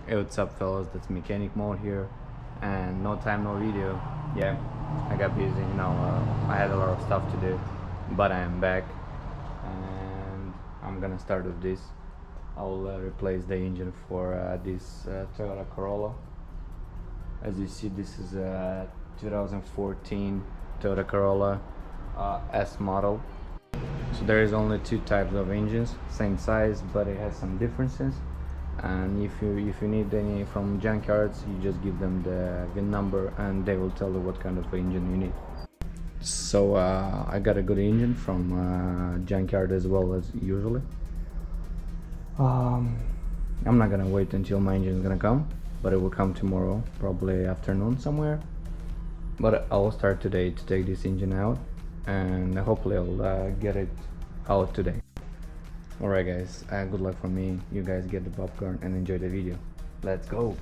Hey, what's up fellas, that's mechanic mode here, and no time no video. Yeah, I got busy, I had a lot of stuff to do, but I am back and I'm gonna start with this. I'll replace the engine for this Toyota Corolla. As you see, this is a 2014 Toyota Corolla S model. So there is only two types of engines, same size, but it has some differences. And if you need any from junkyards, you just give them the VIN number and they will tell you what kind of engine you need. So I got a good engine from junkyard as well as usually. I'm not gonna wait until my engine is gonna come, but it will come tomorrow, probably afternoon somewhere. But I will start today to take this engine out, and hopefully I'll get it out today. Alright guys, good luck from me. You guys get the popcorn and enjoy the video. Let's go!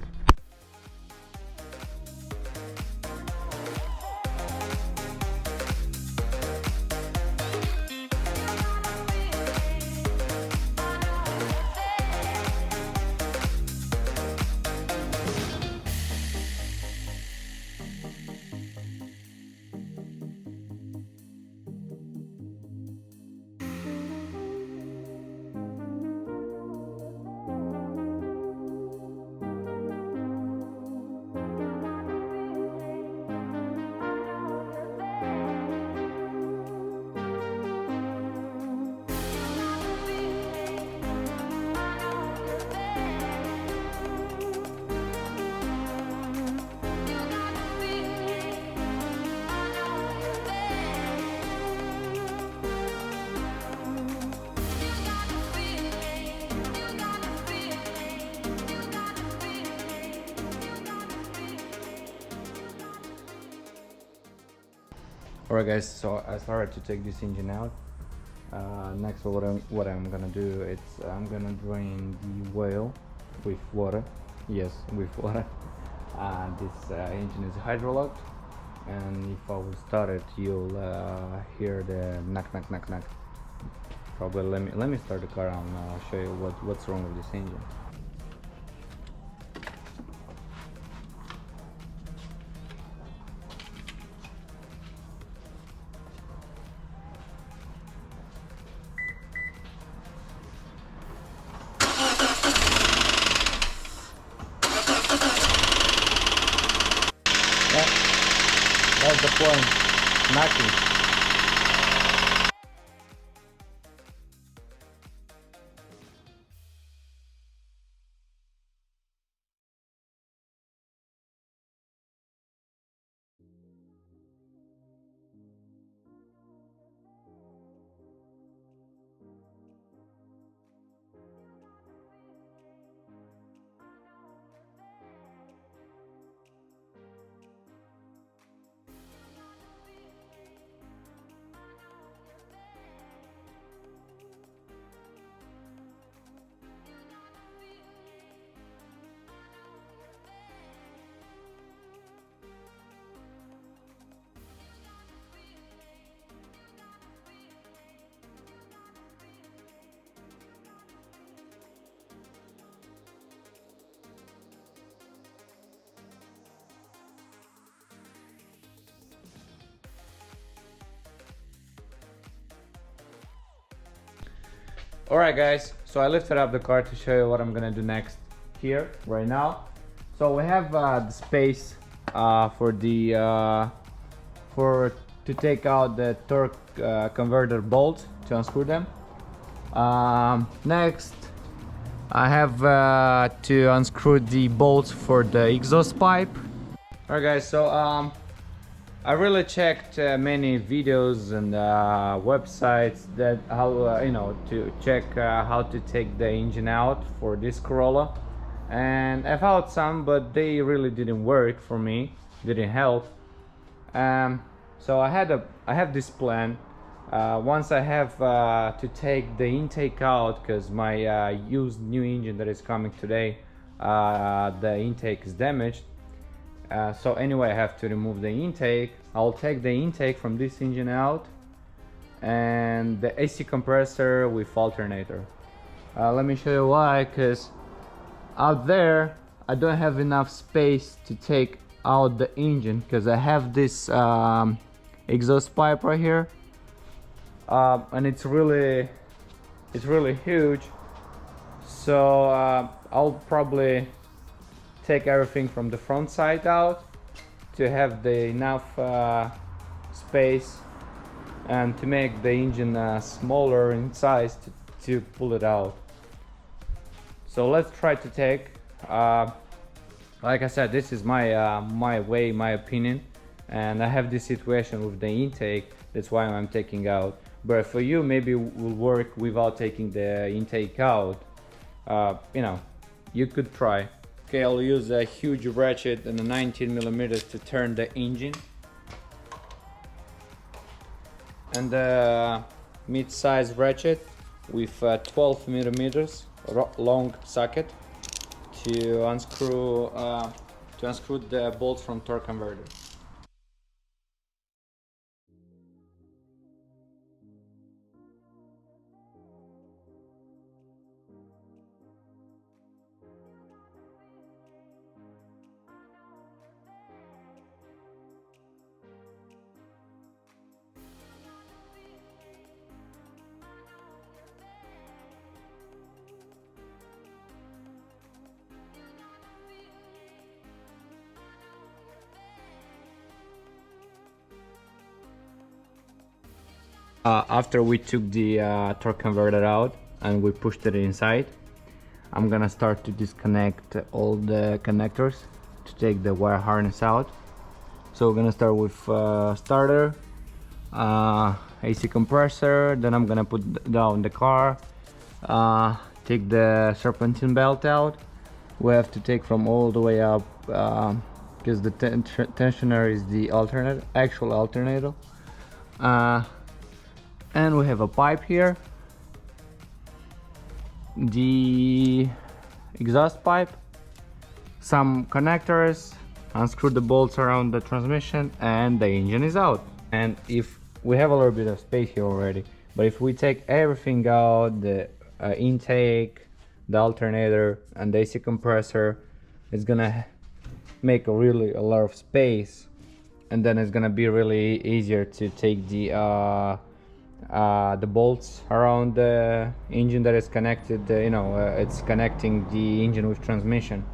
Alright guys, so I started to take this engine out. Next what I'm gonna do is I'm gonna drain the oil with water. Yes, with water. This engine is hydrolocked, and if I will start it, you'll hear the knock knock knock knock. Probably let me start the car and I'll show you what's wrong with this engine. That's the point, knocking. Alright guys, so I lifted up the car to show you what I'm gonna do next here, right now. So we have the space for to take out the torque converter bolts to unscrew them. Next I have to unscrew the bolts for the exhaust pipe. Alright guys, so I really checked many videos and websites that how to check how to take the engine out for this Corolla, and I found some, but they really didn't work for me, didn't help. So I have this plan. Once I have to take the intake out, because my used new engine that is coming today, the intake is damaged. So anyway, I have to remove the intake. I'll take the intake from this engine out, and the AC compressor with alternator. Let me show you why, because out there I don't have enough space to take out the engine because I have this exhaust pipe right here, and it's really huge. So I'll probably take everything from the front side out to have the enough space and to make the engine smaller in size to pull it out. So let's try to take, like I said, this is my way, my opinion, and I have this situation with the intake, that's why I'm taking out. But for you, maybe it will work without taking the intake out. You know, you could try. Okay, I'll use a huge ratchet and a 19 millimeters to turn the engine, and the mid-size ratchet with 12 millimeters long socket to unscrew the bolt from torque converter. After we took the torque converter out and we pushed it inside, I'm gonna start to disconnect all the connectors to take the wire harness out. So we're gonna start with starter, AC compressor, then I'm gonna put down the car, take the serpentine belt out. We have to take from all the way up because the tensioner is the actual alternator. And we have a pipe here, the exhaust pipe, some connectors, unscrew the bolts around the transmission, and the engine is out. And if we have a little bit of space here already, but if we take everything out, the intake, the alternator, and the AC compressor, it's gonna make a lot of space, and then it's gonna be really easier to take the bolts around the engine that is connected, it's connecting the engine with transmission.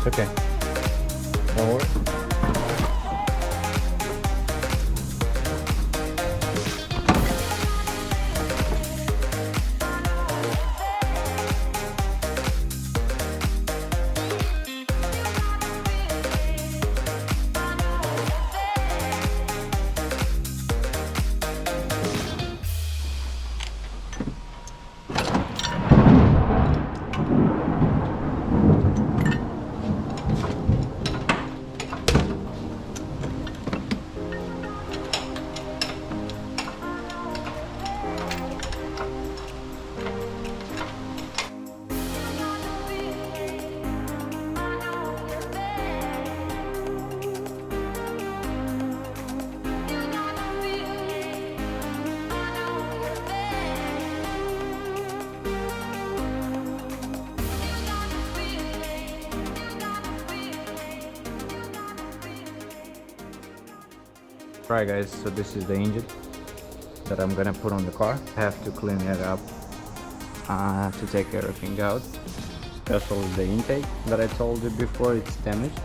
Okay. Don't worry. Right guys, so this is the engine that I'm gonna put on the car. I have to clean it up to take everything out, especially the intake that I told you before, it's damaged.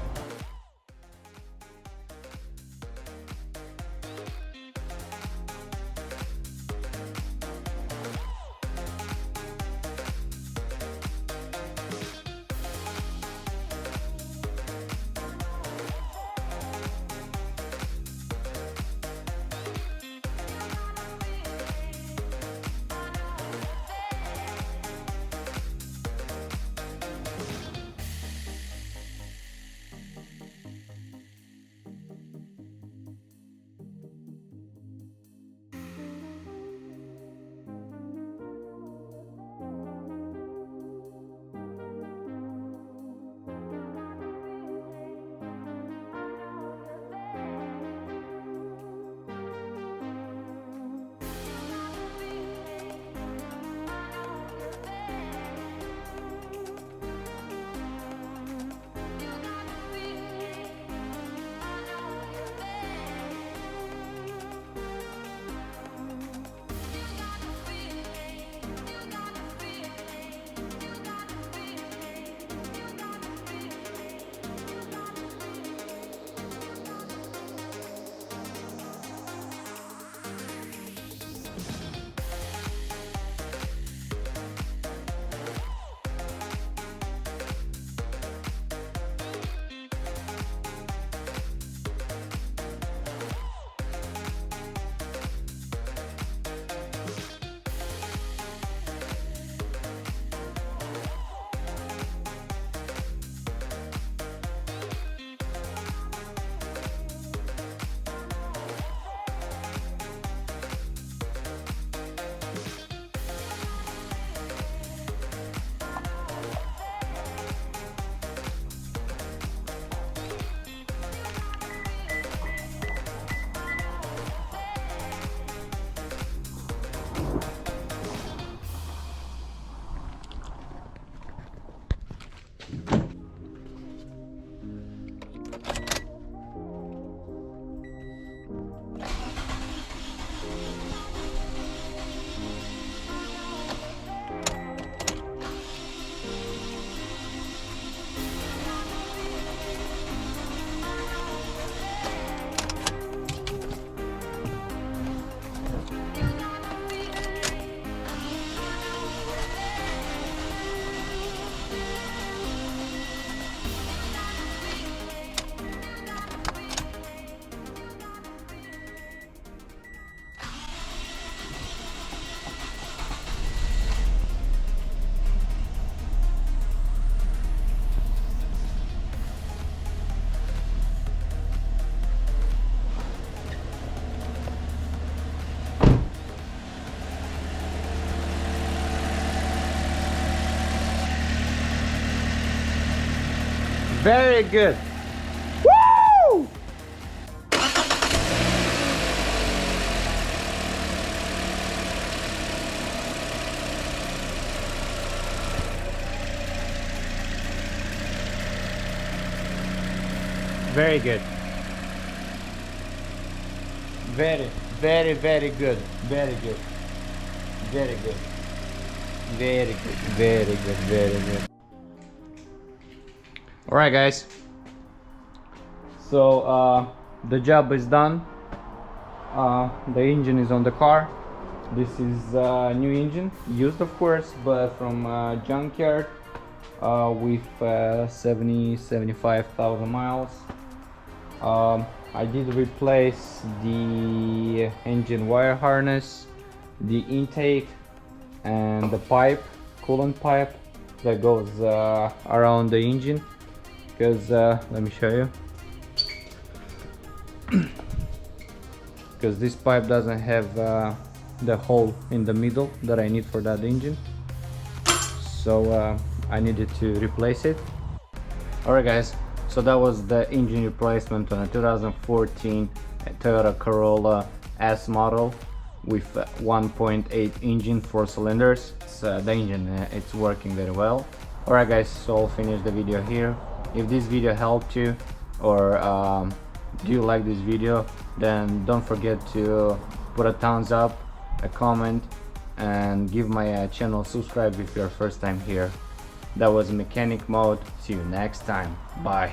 Very good. Woo! Very good. Very, very good. Very good. Very good. Very good. Very good. Very good. Alright guys, so the job is done. The engine is on the car. This is a new engine, used of course, but from junkyard, with 75,000 miles. I did replace the engine wire harness, the intake, and the pipe, coolant pipe that goes around the engine. Because let me show you. Because this pipe doesn't have the hole in the middle that I need for that engine, so I needed to replace it. Alright guys, so that was the engine replacement on a 2014 Toyota Corolla S model with 1.8 engine, 4 cylinders. The engine it's working very well. Alright guys, so I'll finish the video here. If this video helped you, or do you like this video, then don't forget to put a thumbs up, a comment, and give my channel subscribe if you're first time here. That was Mechanic Mode. See you next time. Bye.